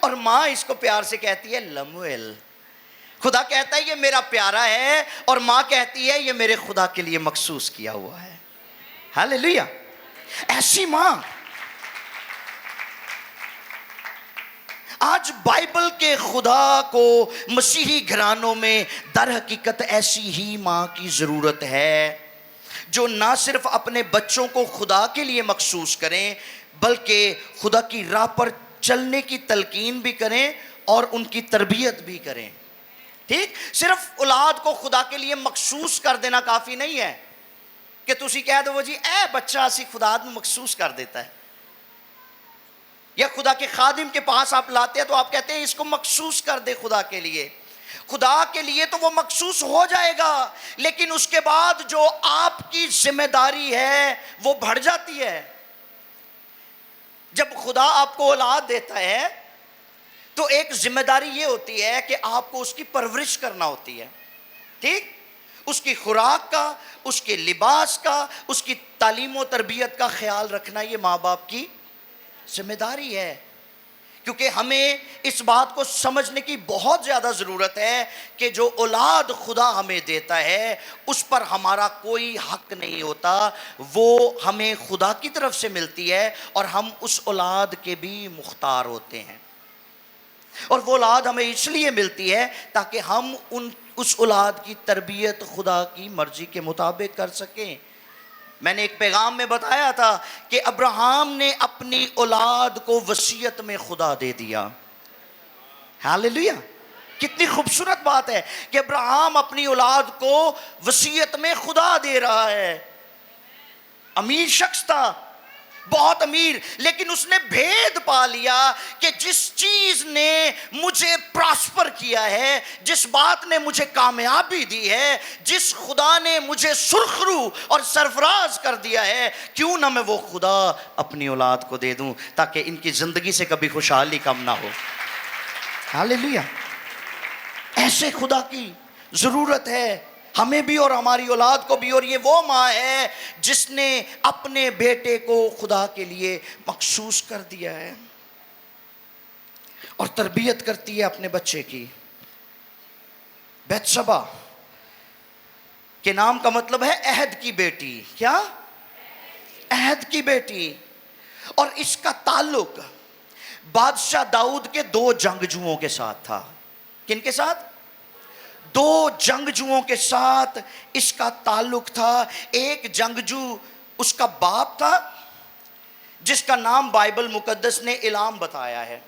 اور ماں اس کو پیار سے کہتی ہے لمویل. خدا کہتا ہے یہ میرا پیارا ہے, اور ماں کہتی ہے یہ میرے خدا کے لیے مخصوص کیا ہوا ہے. ہاللیلویا. ایسی ماں. آج بائبل کے خدا کو مسیحی گھرانوں میں در حقیقت ایسی ہی ماں کی ضرورت ہے, جو نہ صرف اپنے بچوں کو خدا کے لیے مخصوص کریں بلکہ خدا کی راہ پر چلنے کی تلقین بھی کریں اور ان کی تربیت بھی کریں. ٹھیک, صرف اولاد کو خدا کے لیے مخصوص کر دینا کافی نہیں ہے کہ تسی کہہ دو جی اے بچہ اسی خدا میں مخصوص کر دیتا ہے, یا خدا کے خادم کے پاس آپ لاتے ہیں تو آپ کہتے ہیں اس کو مخصوص کر دے خدا کے لیے. خدا کے لیے تو وہ مخصوص ہو جائے گا, لیکن اس کے بعد جو آپ کی ذمہ داری ہے وہ بڑھ جاتی ہے. جب خدا آپ کو اولاد دیتا ہے تو ایک ذمہ داری یہ ہوتی ہے کہ آپ کو اس کی پرورش کرنا ہوتی ہے. ٹھیک, اس کی خوراک کا, اس کے لباس کا, اس کی تعلیم و تربیت کا خیال رکھنا یہ ماں باپ کی ذمہ داری ہے. کیونکہ ہمیں اس بات کو سمجھنے کی بہت زیادہ ضرورت ہے کہ جو اولاد خدا ہمیں دیتا ہے اس پر ہمارا کوئی حق نہیں ہوتا, وہ ہمیں خدا کی طرف سے ملتی ہے اور ہم اس اولاد کے بھی مختار ہوتے ہیں. اور وہ اولاد ہمیں اس لیے ملتی ہے تاکہ ہم اس اولاد کی تربیت خدا کی مرضی کے مطابق کر سکیں. میں نے ایک پیغام میں بتایا تھا کہ ابراہیم نے اپنی اولاد کو وصیت میں خدا دے دیا. ہاللیلویا. کتنی خوبصورت بات ہے کہ ابراہیم اپنی اولاد کو وصیت میں خدا دے رہا ہے. امیر شخص تھا, بہت امیر, لیکن اس نے بھید پا لیا کہ جس چیز نے مجھے پراسپر کیا ہے, جس بات نے مجھے کامیابی دی ہے, جس خدا نے مجھے سرخرو اور سرفراز کر دیا ہے, کیوں نہ میں وہ خدا اپنی اولاد کو دے دوں تاکہ ان کی زندگی سے کبھی خوشحالی کم نہ ہو. ہاللیلویا. ایسے خدا کی ضرورت ہے ہمیں بھی اور ہماری اولاد کو بھی, اور یہ وہ ماں ہے جس نے اپنے بیٹے کو خدا کے لیے مخصوص کر دیا ہے اور تربیت کرتی ہے اپنے بچے کی. بیتشبہ کے نام کا مطلب ہے عہد کی بیٹی. کیا؟ عہد کی بیٹی. اور اس کا تعلق بادشاہ داؤد کے 2 جنگجوؤں کے ساتھ تھا. کن کے ساتھ؟ 2 جنگجوؤں کے ساتھ اس کا تعلق تھا. ایک جنگجو اس کا باپ تھا جس کا نام بائبل مقدس نے الام بتایا ہے,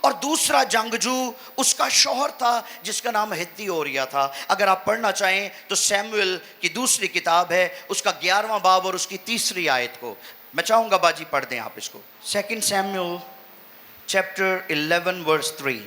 اور دوسرا جنگجو اس کا شوہر تھا جس کا نام ہتی اوریا تھا. اگر آپ پڑھنا چاہیں تو سیموئل کی دوسری کتاب ہے, اس کا 11واں باب اور اس کی 3 آیت کو میں چاہوں گا باجی پڑھ دیں آپ اس کو. 2 سیموئل چیپٹر 11 ورس 3.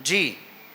جی,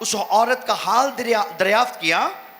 اس عورت کا حال دریافت کیا,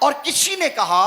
اور کسی نے کہا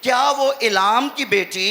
کیا وہ الام کی بیٹی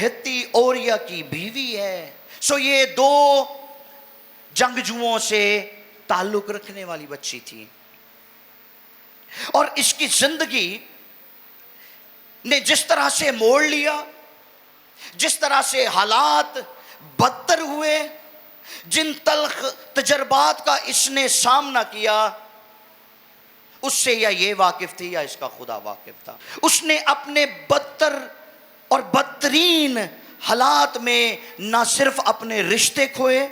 ہتی اوریا کی بیوی ہے. سو یہ 2 جنگجوؤں سے تعلق رکھنے والی بچی تھی, اور اس کی زندگی نے جس طرح سے موڑ لیا, جس طرح سے حالات بدتر ہوئے, جن تلخ تجربات کا اس نے سامنا کیا, اس سے یا یہ واقف تھی یا اس کا خدا واقف تھا. اس نے اپنے بدتر اور بدترین حالات میں نہ صرف اپنے رشتے کھوئے,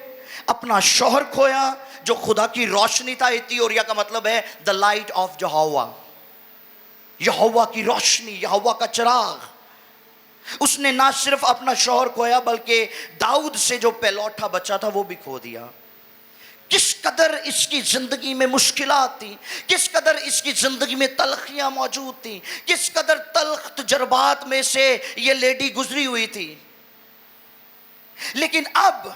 اپنا شوہر کھویا جو خدا کی روشنی تھا. ایتھیوریا کا مطلب ہے the light of Jehovah, یہوہ کی روشنی, یہوہ کا چراغ. اس نے نہ صرف اپنا شوہر کھویا بلکہ داؤد سے جو پہلوٹا بچہ تھا وہ بھی کھو دیا. کس قدر اس کی زندگی میں مشکلات تھیں, کس قدر اس کی زندگی میں تلخیاں موجود تھیں, کس قدر تلخ تجربات میں سے یہ لیڈی گزری ہوئی تھی. لیکن اب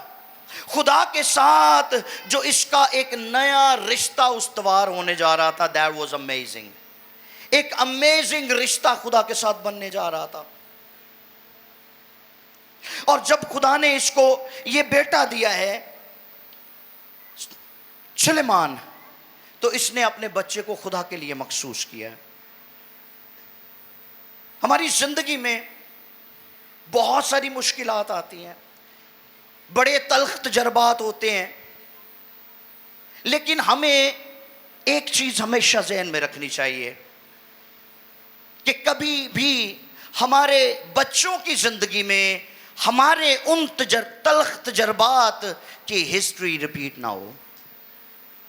خدا کے ساتھ جو اس کا ایک نیا رشتہ استوار ہونے جا رہا تھا, that was amazing. ایک امیزنگ رشتہ خدا کے ساتھ بننے جا رہا تھا. اور جب خدا نے اس کو یہ بیٹا دیا ہے سلیمان, تو اس نے اپنے بچے کو خدا کے لیے مخصوص کیا ہے. ہماری زندگی میں بہت ساری مشکلات آتی ہیں, بڑے تلخ تجربات ہوتے ہیں, لیکن ہمیں ایک چیز ہمیشہ ذہن میں رکھنی چاہیے کہ کبھی بھی ہمارے بچوں کی زندگی میں ہمارے ان تلخ تجربات کی ہسٹری ریپیٹ نہ ہو.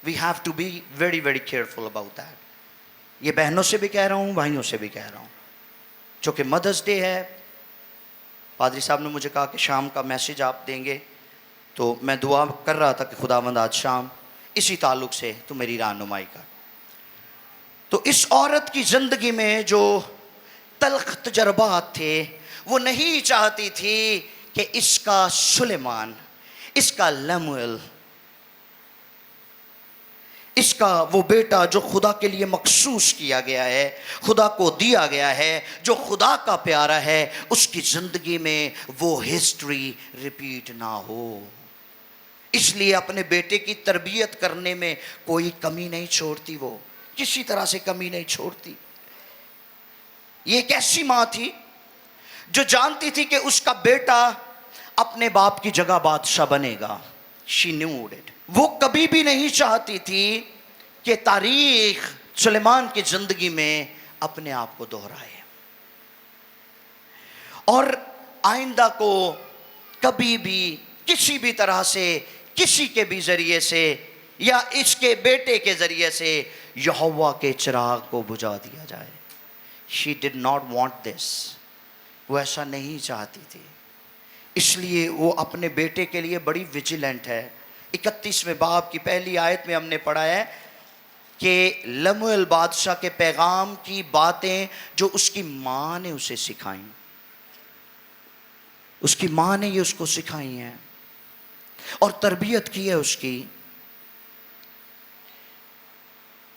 We have to be very very careful about that. یہ بہنوں سے بھی کہہ رہا ہوں, بھائیوں سے بھی کہہ رہا ہوں. چونکہ مدرس ڈے ہے, پادری صاحب نے مجھے کہا کہ شام کا میسج آپ دیں گے, تو میں دعا کر رہا تھا کہ خداوند آج شام اسی تعلق سے تو میری رہنمائی کر. تو اس عورت کی زندگی میں جو تلخ تجربات تھے, وہ نہیں چاہتی تھی کہ اس کا سلیمان, اس کا لمویل, اس کا وہ بیٹا جو خدا کے لیے مخصوص کیا گیا ہے, خدا کو دیا گیا ہے, جو خدا کا پیارا ہے, اس کی زندگی میں وہ ہسٹری ریپیٹ نہ ہو. اس لیے اپنے بیٹے کی تربیت کرنے میں کوئی کمی نہیں چھوڑتی, وہ کسی طرح سے کمی نہیں چھوڑتی. یہ ایک ایسی ماں تھی جو جانتی تھی کہ اس کا بیٹا اپنے باپ کی جگہ بادشاہ بنے گا. She knew it. وہ کبھی بھی نہیں چاہتی تھی کہ تاریخ سلیمان کی زندگی میں اپنے آپ کو دہرائے, اور آئندہ کو کبھی بھی کسی بھی طرح سے, کسی کے بھی ذریعے سے یا اس کے بیٹے کے ذریعے سے یہوہ کے چراغ کو بجھا دیا جائے. She did not want this. وہ ایسا نہیں چاہتی تھی. اس لیے وہ اپنے بیٹے کے لیے بڑی ویجیلنٹ ہے. 31ویں باب کی پہلی آیت میں ہم نے پڑھا ہے کہ لمویل بادشاہ کے پیغام کی باتیں جو اس کی ماں نے اسے سکھائیں, اس کی ماں نے یہ اس کو سکھائی ہیں اور تربیت کی ہے اس کی,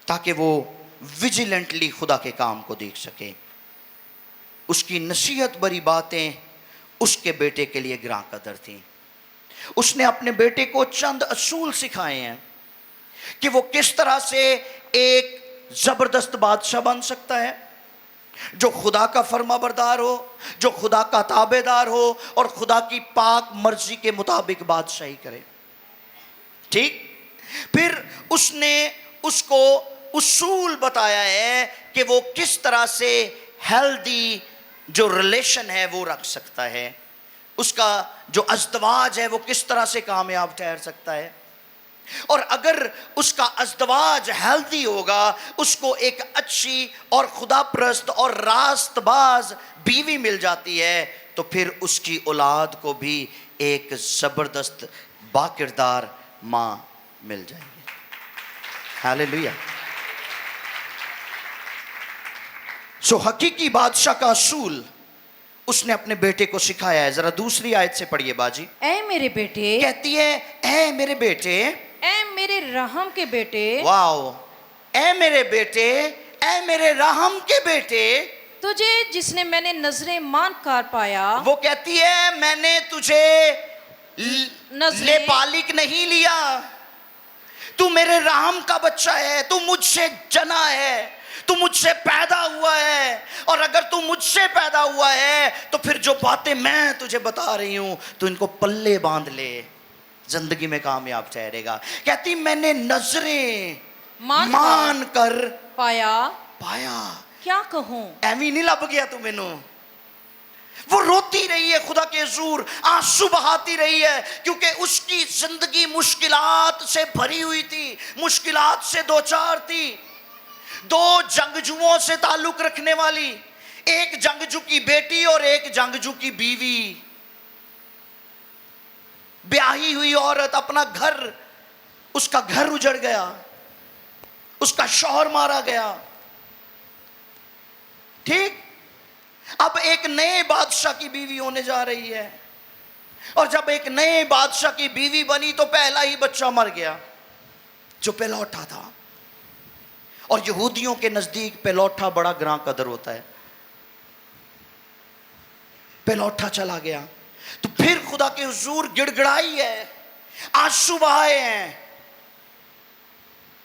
تاکہ وہ ویجیلنٹلی خدا کے کام کو دیکھ سکے. اس کی نصیحت بری باتیں اس کے بیٹے کے لیے گراں قدر تھیں. اس نے اپنے بیٹے کو چند اصول سکھائے ہیں کہ وہ کس طرح سے ایک زبردست بادشاہ بن سکتا ہے, جو خدا کا فرما بردار ہو, جو خدا کا تابع دار ہو اور خدا کی پاک مرضی کے مطابق بادشاہی کرے. ٹھیک. پھر اس نے اس کو اصول بتایا ہے کہ وہ کس طرح سے ہیلدی جو ریلیشن ہے وہ رکھ سکتا ہے, اس کا جو ازدواج ہے وہ کس طرح سے کامیاب ٹھہر سکتا ہے. اور اگر اس کا ازدواج ہیلدی ہوگا, اس کو ایک اچھی اور خدا پرست اور راست باز بیوی مل جاتی ہے, تو پھر اس کی اولاد کو بھی ایک زبردست باکردار ماں مل جائے گی. ہاللیلویا. سو حقیقی بادشاہ کا اصول اس نے اپنے بیٹے کو سکھایا ہے. ذرا دوسری آیت سے پڑھیے باجی. اے میرے بیٹے, کہتی ہے اے میرے بیٹے, اے میرے رحم کے بیٹے, واو, اے میرے بیٹے, اے میرے رحم کے بیٹے, تجھے جس نے میں نے نظریں مان کر پایا. وہ کہتی ہے میں نے تجھے لے پالک نہیں لیا, تو میرے رحم کا بچہ ہے, تو مجھ سے جنا ہے, تو مجھ سے پیدا ہوا ہے, اور اگر تو مجھ سے پیدا ہوا ہے تو پھر جو باتیں میں تجھے بتا رہی ہوں تو ان کو پلے باندھ لے, زندگی میں کامیاب ٹھہرے گا. کہتی میں نے نظریں مان کر پایا. کیا کہوں, ایویں نہیں لب گیا تو مینوں. وہ روتی رہی ہے خدا کے حضور, آنسو بہاتی رہی ہے, کیونکہ اس کی زندگی مشکلات سے بھری ہوئی تھی, مشکلات سے دوچار تھی. دو جنگجوؤں سے تعلق رکھنے والی, ایک جنگجو کی بیٹی اور ایک جنگجو کی بیوی, بیاہی ہوئی عورت, اپنا گھر, اس کا گھر اجڑ گیا, اس کا شوہر مارا گیا. ٹھیک. اب ایک نئے بادشاہ کی بیوی ہونے جا رہی ہے, اور جب ایک نئے بادشاہ کی بیوی بنی تو پہلا ہی بچہ مر گیا جو پلوٹا تھا, اور یہودیوں کے نزدیک پلوٹا بڑا گراں قدر ہوتا ہے. پلوٹا چلا گیا تو پھر خدا کے حضور گڑ گڑائی ہے, آنسو بہائے ہیں,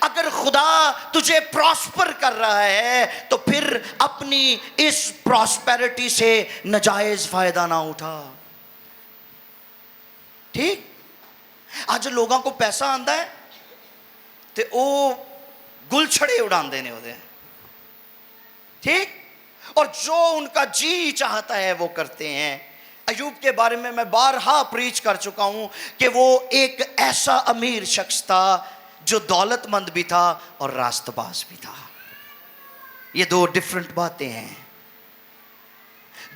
اگر خدا تجھے پراسپر کر رہا ہے تو پھر اپنی اس پراسپیرٹی سے ناجائز فائدہ نہ اٹھا. ٹھیک. اج لوگوں کو پیسہ آندا ہے تے او گل چھڑے اڑاندے نے اودے. ٹھیک. اور جو ان کا جی چاہتا ہے وہ کرتے ہیں. ایوب کے بارے میں بارہا پریچ کر چکا ہوں کہ وہ ایک ایسا امیر شخص تھا جو دولت مند بھی تھا اور راست باز بھی تھا. یہ دو ڈیفرنٹ باتیں ہیں.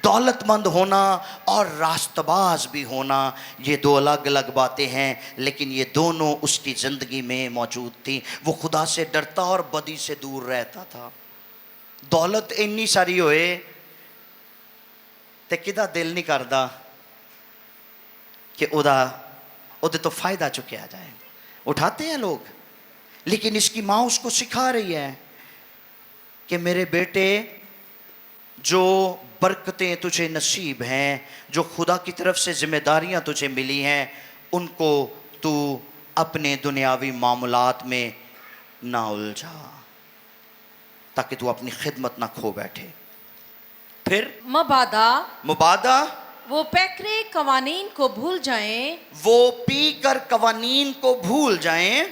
دولت مند ہونا اور راست باز بھی ہونا یہ دو الگ الگ باتیں ہیں، لیکن یہ دونوں اس کی زندگی میں موجود تھی. وہ خدا سے ڈرتا اور بدی سے دور رہتا تھا. دولت انی ساری ہوئے تے کدا دل نہیں کردا کہ اودے تو فائدہ چکیا جائے. اٹھاتے ہیں لوگ، لیکن اس کی ماں اس کو سکھا رہی ہے کہ میرے بیٹے، جو برکتیں تجھے نصیب ہیں، جو خدا کی طرف سے ذمہ داریاں تجھے ملی ہیں، ان کو تو اپنے دنیاوی معاملات میں نہ الجھا تاکہ تو اپنی خدمت نہ کھو بیٹھے. پھر مبادہ وہ پیکرے قوانین کو بھول جائیں وہ پی کر قوانین کو بھول جائیں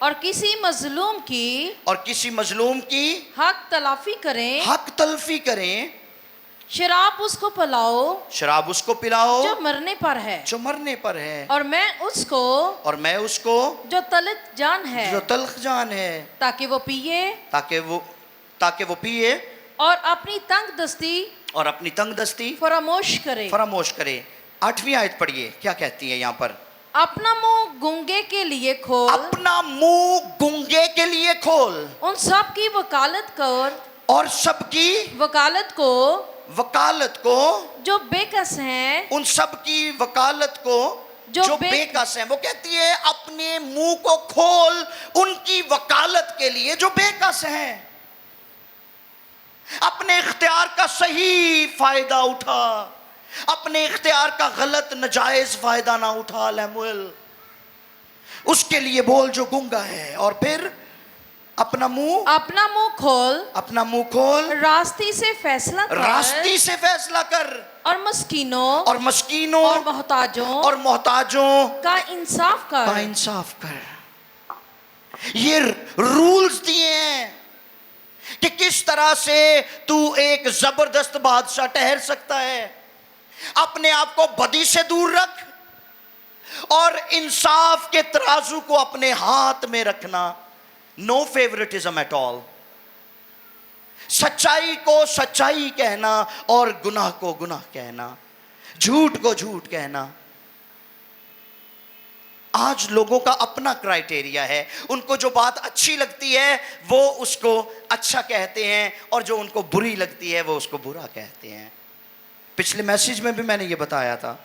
اور کسی مظلوم کی حق تلافی کریں. حق تلفی کریں. شراب اس کو پلاؤ جو مرنے پر ہے اور میں اس کو جو تلخ جان ہے تاکہ وہ پیے اور اپنی تنگ دستی فراموش کرے. 8ویں آیت پڑھیے کیا کہتی ہے یہاں پر. اپنا منہ گونگے کے لیے کھول ان سب کی وکالت کر اور سب کی وکالت کو جو بے کس ہیں. ان سب کی وکالت کو جو بے کس ہیں. وہ کہتی ہے اپنے منہ کو کھول ان کی وکالت کے لیے جو بے کس ہیں. اپنے اختیار کا صحیح فائدہ اٹھا، اپنے اختیار کا غلط ناجائز فائدہ نہ اٹھا. لیموئل اس کے لیے بول جو گنگا ہے. اور پھر اپنا منہ کھول راستی سے فیصلہ کر اور مسکینوں اور محتاجوں کا انصاف کر. یہ رولز دیے ہیں کہ کس طرح سے تو ایک زبردست بادشاہ ٹھہر سکتا ہے. اپنے آپ کو بدی سے دور رکھ اور انصاف کے ترازو کو اپنے ہاتھ میں رکھنا. نو فیورٹزم ایٹ آل. سچائی کو سچائی کہنا اور گناہ کو گناہ کہنا، جھوٹ کو جھوٹ کہنا. آج لوگوں کا اپنا کرائیٹیریا ہے. ان کو جو بات اچھی لگتی ہے وہ اس کو اچھا کہتے ہیں، اور جو ان کو بری لگتی ہے وہ اس کو برا کہتے ہیں. پچھلے میسیج میں بھی میں نے یہ بتایا تھا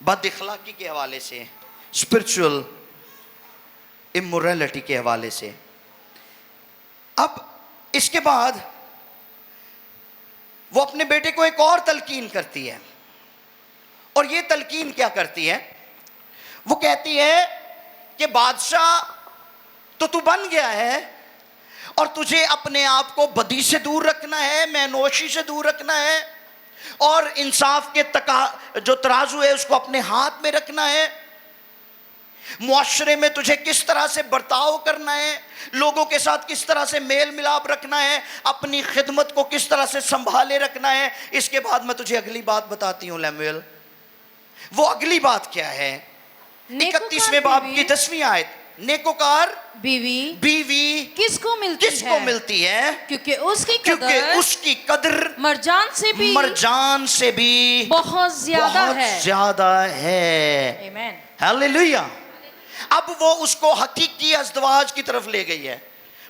بد اخلاقی کے حوالے سے، اسپرچول امورلٹی کے حوالے سے. اب اس کے بعد وہ اپنے بیٹے کو ایک اور تلقین کرتی ہے. اور یہ تلقین کیا کرتی ہے؟ وہ کہتی ہے کہ بادشاہ تو بن گیا ہے اور تجھے اپنے آپ کو بدی سے دور رکھنا ہے، مینوشی سے دور رکھنا ہے، اور انصاف کے جو ترازو ہے اس کو اپنے ہاتھ میں رکھنا ہے. معاشرے میں تجھے کس طرح سے برتاؤ کرنا ہے، لوگوں کے ساتھ کس طرح سے میل ملاپ رکھنا ہے، اپنی خدمت کو کس طرح سے سنبھالے رکھنا ہے. اس کے بعد میں تجھے اگلی بات بتاتی ہوں لیموئل. وہ اگلی بات کیا ہے؟ 31ویں باب کی 10ویں آیت. نیکوکار بیوی کس کو ملتی ہے؟ کیونکہ اس کی قدر مرجان سے بھی بہت زیادہ ہے. آمین. ہاللیلویا. اب وہ اس کو حقیقی ازدواج کی طرف لے گئی ہے.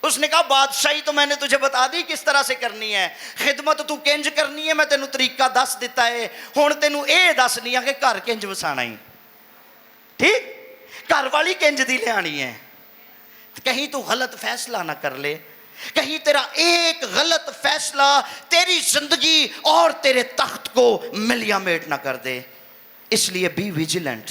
اس نے کہا بادشاہی تو میں نے تجھے بتا دی کس طرح سے کرنی ہے، خدمت تو کنج کرنی ہے، میں تینوں طریقہ دس دیتا ہے. ہن تینوں اے دس نہیں ہے کہ گھر کنج وسانا ہی. ٹھیک، گھر والی کنج دی لے ہے. کہیں تو غلط فیصلہ نہ کر لے، کہیں تیرا ایک غلط فیصلہ تیری زندگی اور تیرے تخت کو ملیا میٹ نہ کر دے. اس لیے بی ویجیلنٹ.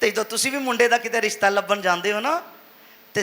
ਤੇ ਜਦੋਂ ਤੁਸੀਂ ਵੀ ਮੁੰਡੇ ਦਾ ਕਿਤੇ ਰਿਸ਼ਤਾ ਲੱਭਣ ਜਾਂਦੇ ਹੋ ਨਾ ਤੇ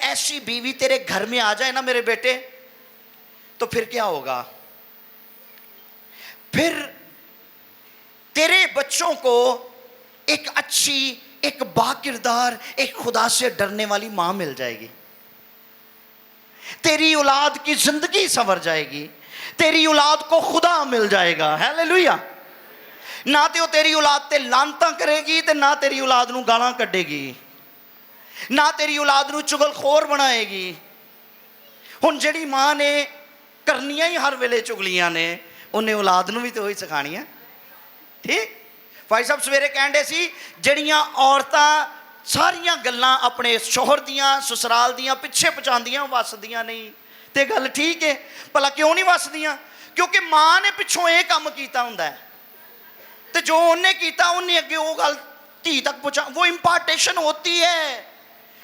ایسی بیوی تیرے گھر میں آ جائے نا میرے بیٹے تو پھر کیا ہوگا؟ پھر تیرے بچوں کو ایک اچھی، ایک باکردار، ایک خدا سے ڈرنے والی ماں مل جائے گی، تیری اولاد کی زندگی سنور جائے گی، تیری اولاد کو خدا مل جائے گا۔ ہیلیلویا۔ نہ تو تیری اولاد تے لانتاں کرے گی تے نہ تیری اولاد نو گالاں کڈے گی، نہ تیری اولاد نو چگل خور بنائے گی۔ ہن جڑی ماں نے کرنیاں ہی ہر ویلے چگلیاں نے، انہیں اولاد نو بھی تو وہی سکھانی ہے۔ ٹھیک؟ بھائی صاحب سویرے کہندے سی جڑیاں عورتاں ساریاں گلاں اپنے شوہر دیاں سسرال دیاں پیچھے پچاندیاں وسدیاں نہیں، تے گل ٹھیک ہے، بھلا کیوں نہیں وسدیاں؟ کیونکہ ماں نے پچھوں یہ کام کیتا ہوندا ہے تے جو انہیں کیتا انہیں اگے وہ گل دھی تک پہنچا، وہ امپارٹیشن ہوتی ہے۔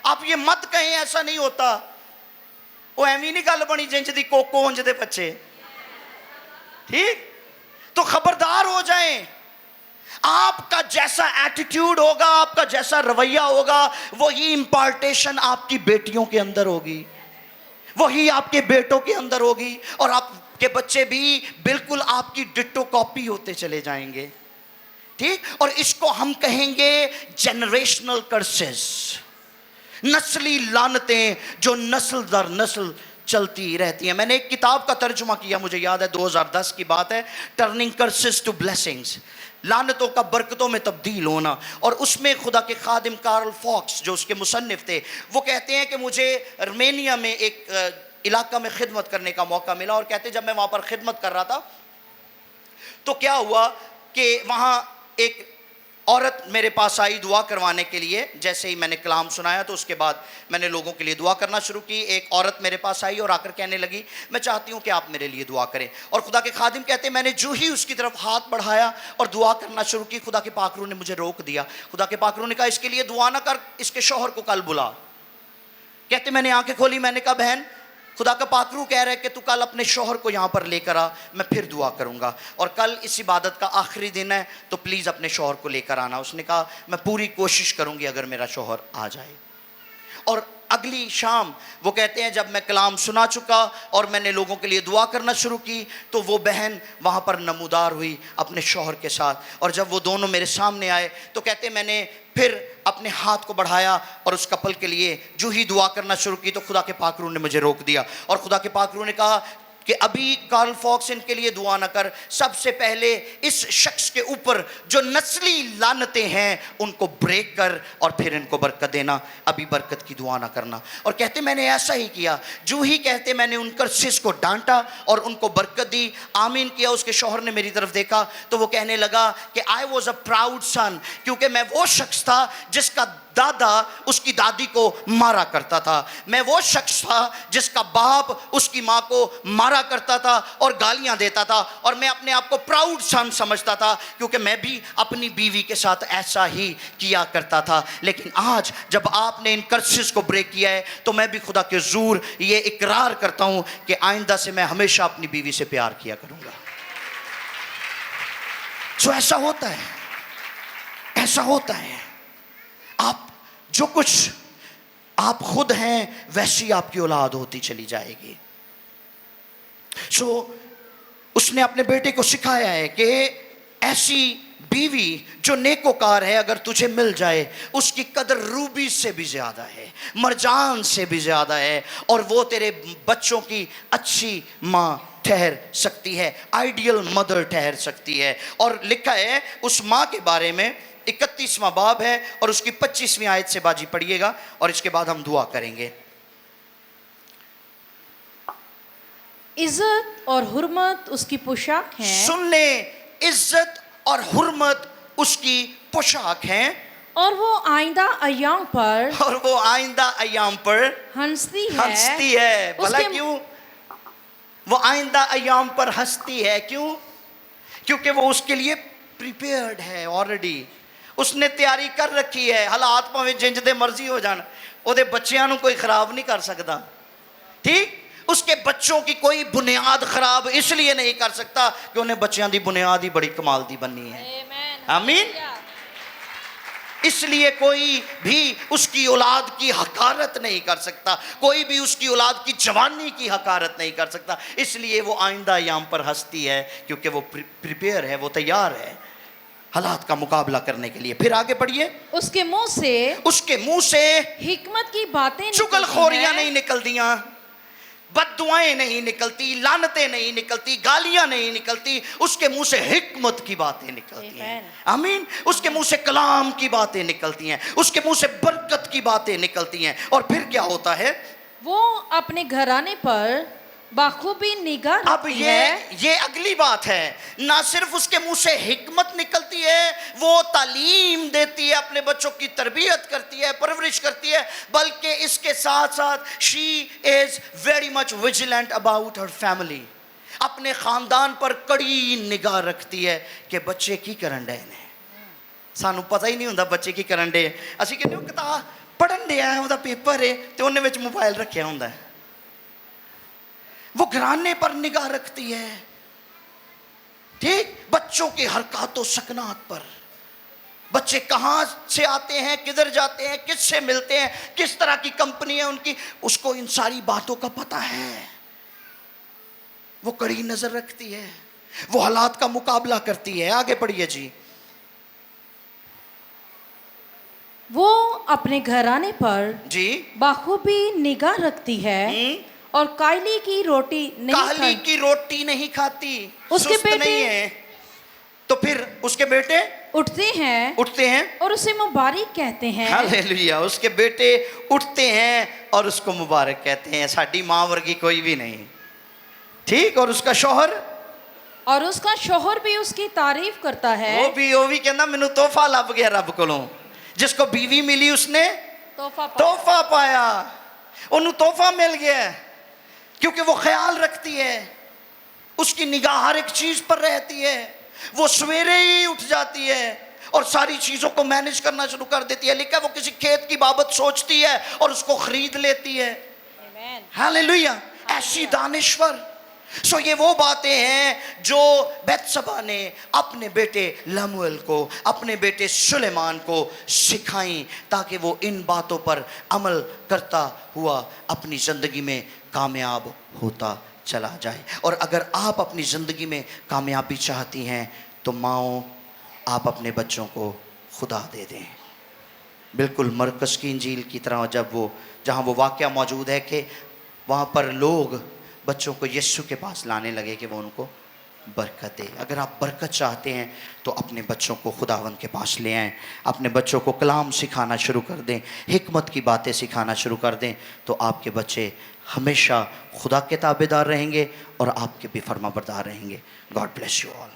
آپ یہ مت کہیں ایسا نہیں ہوتا، وہ ایویں نہیں گل بنی جنج دی کوکو انج دے بچے۔ ٹھیک؟ تو خبردار ہو جائیں، آپ کا جیسا ایٹیٹیوڈ ہوگا، آپ کا جیسا رویہ ہوگا، وہی امپارٹیشن آپ کی بیٹیوں کے اندر ہوگی، وہی آپ کے بیٹوں کے اندر ہوگی، اور آپ کے بچے بھی بالکل آپ کی ڈٹو کاپی ہوتے چلے جائیں گے۔ ٹھیک؟ اور اس کو ہم کہیں گے جنریشنل کرسز، نسلی لعنتیں جو نسل در نسل چلتی رہتی ہیں۔ میں نے ایک کتاب کا ترجمہ کیا، مجھے یاد ہے 2010 کی بات ہے، ٹرننگ کرسز ٹو بلیسنگز، لعنتوں کا برکتوں میں تبدیل ہونا۔ اور اس میں خدا کے خادم کارل فاکس جو اس کے مصنف تھے، وہ کہتے ہیں کہ مجھے ارمینیا میں ایک علاقہ میں خدمت کرنے کا موقع ملا، اور کہتے ہیں جب میں وہاں پر خدمت کر رہا تھا تو کیا ہوا کہ وہاں ایک عورت میرے پاس آئی دعا کروانے کے لیے۔ جیسے ہی میں نے کلام سنایا تو اس کے بعد میں نے لوگوں کے لیے دعا کرنا شروع کی۔ ایک عورت میرے پاس آئی اور آ کر کہنے لگی میں چاہتی ہوں کہ آپ میرے لیے دعا کریں، اور خدا کے خادم کہتے ہیں میں نے جو ہی اس کی طرف ہاتھ بڑھایا اور دعا کرنا شروع کی، خدا کے پاک روح نے مجھے روک دیا۔ خدا کے پاک روح نے کہا اس کے لیے دعا نہ کر، اس کے شوہر کو کل بلا۔ کہتے میں نے آنکھیں کھولی، میں نے کہا بہن خدا کا پاک روح کہہ رہا ہے کہ تو کل اپنے شوہر کو یہاں پر لے کر آ، میں پھر دعا کروں گا، اور کل اس عبادت کا آخری دن ہے تو پلیز اپنے شوہر کو لے کر آنا۔ اس نے کہا میں پوری کوشش کروں گی اگر میرا شوہر آ جائے۔ اور اگلی شام وہ کہتے ہیں جب میں کلام سنا چکا اور میں نے لوگوں کے لیے دعا کرنا شروع کی تو وہ بہن وہاں پر نمودار ہوئی اپنے شوہر کے ساتھ، اور جب وہ دونوں میرے سامنے آئے تو کہتے ہیں میں نے پھر اپنے ہاتھ کو بڑھایا اور اس کپل کے لیے جو ہی دعا کرنا شروع کی تو خدا کے پاک روح نے مجھے روک دیا، اور خدا کے پاک روح نے کہا کہ ابھی کارل فاکس ان کے لیے دعا نہ کر، سب سے پہلے اس شخص کے اوپر جو نسلی لعنتیں ہیں ان کو بریک کر اور پھر ان کو برکت دینا، ابھی برکت کی دعا نہ کرنا۔ اور کہتے میں نے ایسا ہی کیا، جو ہی کہتے میں نے ان کرسز کو ڈانٹا اور ان کو برکت دی، آمین کیا۔ اس کے شوہر نے میری طرف دیکھا تو وہ کہنے لگا کہ I was a proud son، کیونکہ میں وہ شخص تھا جس کا دادا اس کی دادی کو مارا کرتا تھا، میں وہ شخص تھا جس کا باپ اس کی ماں کو مارا کرتا تھا اور گالیاں دیتا تھا، اور میں اپنے آپ کو پراؤڈ سن سمجھتا تھا کیونکہ میں بھی اپنی بیوی کے ساتھ ایسا ہی کیا کرتا تھا۔ لیکن آج جب آپ نے ان کرسز کو بریک کیا ہے تو میں بھی خدا کے حضور یہ اقرار کرتا ہوں کہ آئندہ سے میں ہمیشہ اپنی بیوی سے پیار کیا کروں گا۔ سو ایسا ہوتا ہے، ایسا ہوتا ہے، آپ جو کچھ آپ خود ہیں ویسی آپ کی اولاد ہوتی چلی جائے گی۔ سو اس نے اپنے بیٹے کو سکھایا ہے کہ ایسی بیوی جو نیکوکار ہے اگر تجھے مل جائے اس کی قدر روبی سے بھی زیادہ ہے، مرجان سے بھی زیادہ ہے، اور وہ تیرے بچوں کی اچھی ماں ٹھہر سکتی ہے، آئیڈیل مدر ٹھہر سکتی ہے۔ اور لکھا ہے اس ماں کے بارے میں 31واں باب ہے اور اس کی 25ویں آیت سے باجی پڑھیے گا، اور اس کے بعد ہم دعا کریں گے۔ عزت اور حرمت اس کی پوشاک ہیں، سن لیں، عزت اور حرمت اس کی پوشاک ہیں، اور وہ آئندہ ایام پر ہنستی ہے۔ بھلا کیوں وہ آئندہ ایام پر ہنستی ہے؟ کیوں؟ کیونکہ وہ اس کے لیے پریپیئرڈ ہے، آلریڈی اس نے تیاری کر رکھی ہے۔ حالات پاویں جنج دے مرضی ہو جان، او دے بچیاں نو کوئی خراب نہیں کر سکتا۔ ٹھیک؟ اس کے بچوں کی کوئی بنیاد خراب اس لیے نہیں کر سکتا کہ انہیں بچیاں دی بنیاد ہی بڑی کمال دی بننی ہے۔ آمین۔ اس لیے کوئی بھی اس کی اولاد کی حقارت نہیں کر سکتا, کوئی بھی اس کی اولاد کی جوانی کی حقارت نہیں کر سکتا. اس لیے وہ آئندہ ایام پر ہنستی ہے کیونکہ وہ پریپیئر ہے, وہ تیار ہے حالات کا مقابلہ کرنے کے لیے. پھر آگے پڑھیے. اس کے منہ سے حکمت کی باتیں چگل خوریاں نہیں نکلتیاں, بد دعائیں نہیں نکلتی, لعنتیں نہیں نکلتی, گالیاں نہیں نکلتی. اس کے منہ سے حکمت کی باتیں نکلتی ہیں. آمین. اس کے منہ سے کلام کی باتیں نکلتی ہیں, اس کے منہ سے برکت کی باتیں نکلتی ہیں. اور پھر کیا ہوتا ہے؟ وہ اپنے گھرانے پر بخوبی نگاہ اب رکھتی ہے. یہ اگلی بات ہے. نہ صرف اس کے منہ سے حکمت نکلتی ہے, وہ تعلیم دیتی ہے, اپنے بچوں کی تربیت کرتی ہے, پرورش کرتی ہے, بلکہ اس کے ساتھ ساتھ she is very much vigilant about her family. اپنے خاندان پر کڑی نگاہ رکھتی ہے کہ بچے کی کرن ڈے نے. سانو پتہ ہی نہیں ہوتا بچے کی کرن ڈے. اسی کہتے ہیں کتاب پڑھن ڈیا ہے, وہ پیپر ہے تو انہیں وچ موبائل رکھیا ہوتا ہے. وہ گھرانے پر نگاہ رکھتی ہے. ٹھیک, بچوں کے حرکات و سکنات پر, بچے کہاں سے آتے ہیں, کدھر جاتے ہیں, کس سے ملتے ہیں, کس طرح کی کمپنی ہے ان کی, اس کو ان ساری باتوں کا پتہ ہے. وہ کڑی نظر رکھتی ہے, وہ حالات کا مقابلہ کرتی ہے. آگے پڑھیے جی. وہ اپنے گھرانے پر جی بخوبی نگاہ رکھتی ہے اور کالی کی روٹی نہیں کھاتی. اس کے بیٹے نہیں ہے تو پھر اس کے بیٹے اٹھتے ہیں اور اسے مبارک کہتے ہیں. ہاللیلویا. اس کے بیٹے اٹھتے ہیں اور اس کو مبارک کہتے ہیں. ساڈی ماں ورگی کوئی بھی نہیں. ٹھیک. اور اس کا شوہر بھی اس کی تعریف کرتا ہے. وہ بھی کہنا مینوں تحفہ لب گیا رب کولوں. جس کو بیوی ملی اس نے تحفہ پایا, انہوں تحفہ مل گیا, کیونکہ وہ خیال رکھتی ہے, اس کی نگاہ ہر ایک چیز پر رہتی ہے. وہ سویرے ہی اٹھ جاتی ہے اور ساری چیزوں کو مینج کرنا شروع کر دیتی ہے. لکھا وہ کسی کھیت کی بابت سوچتی ہے اور اس کو خرید لیتی ہے. ہاللیلویا. ایسی دانشور. سو یہ وہ باتیں ہیں جو بیتسبا نے اپنے بیٹے لموئیل کو, اپنے بیٹے سلیمان کو سکھائیں تاکہ وہ ان باتوں پر عمل کرتا ہوا اپنی زندگی میں کامیاب ہوتا چلا جائے. اور اگر آپ اپنی زندگی میں کامیابی چاہتی ہیں تو ماؤں, آپ اپنے بچوں کو خدا دے دیں. بالکل مرکز کی انجیل کی طرح, جہاں وہ واقعہ موجود ہے کہ وہاں پر لوگ بچوں کو یسوع کے پاس لانے لگے کہ وہ ان کو برکت دے. اگر آپ برکت چاہتے ہیں تو اپنے بچوں کو خداوند کے پاس لے آئیں, اپنے بچوں کو کلام سکھانا شروع کر دیں, حکمت کی باتیں سکھانا شروع کر دیں, تو آپ کے بچے ہمیشہ خدا کے تابع دار رہیں گے اور آپ کے بھی فرما بردار رہیں گے. God bless you all.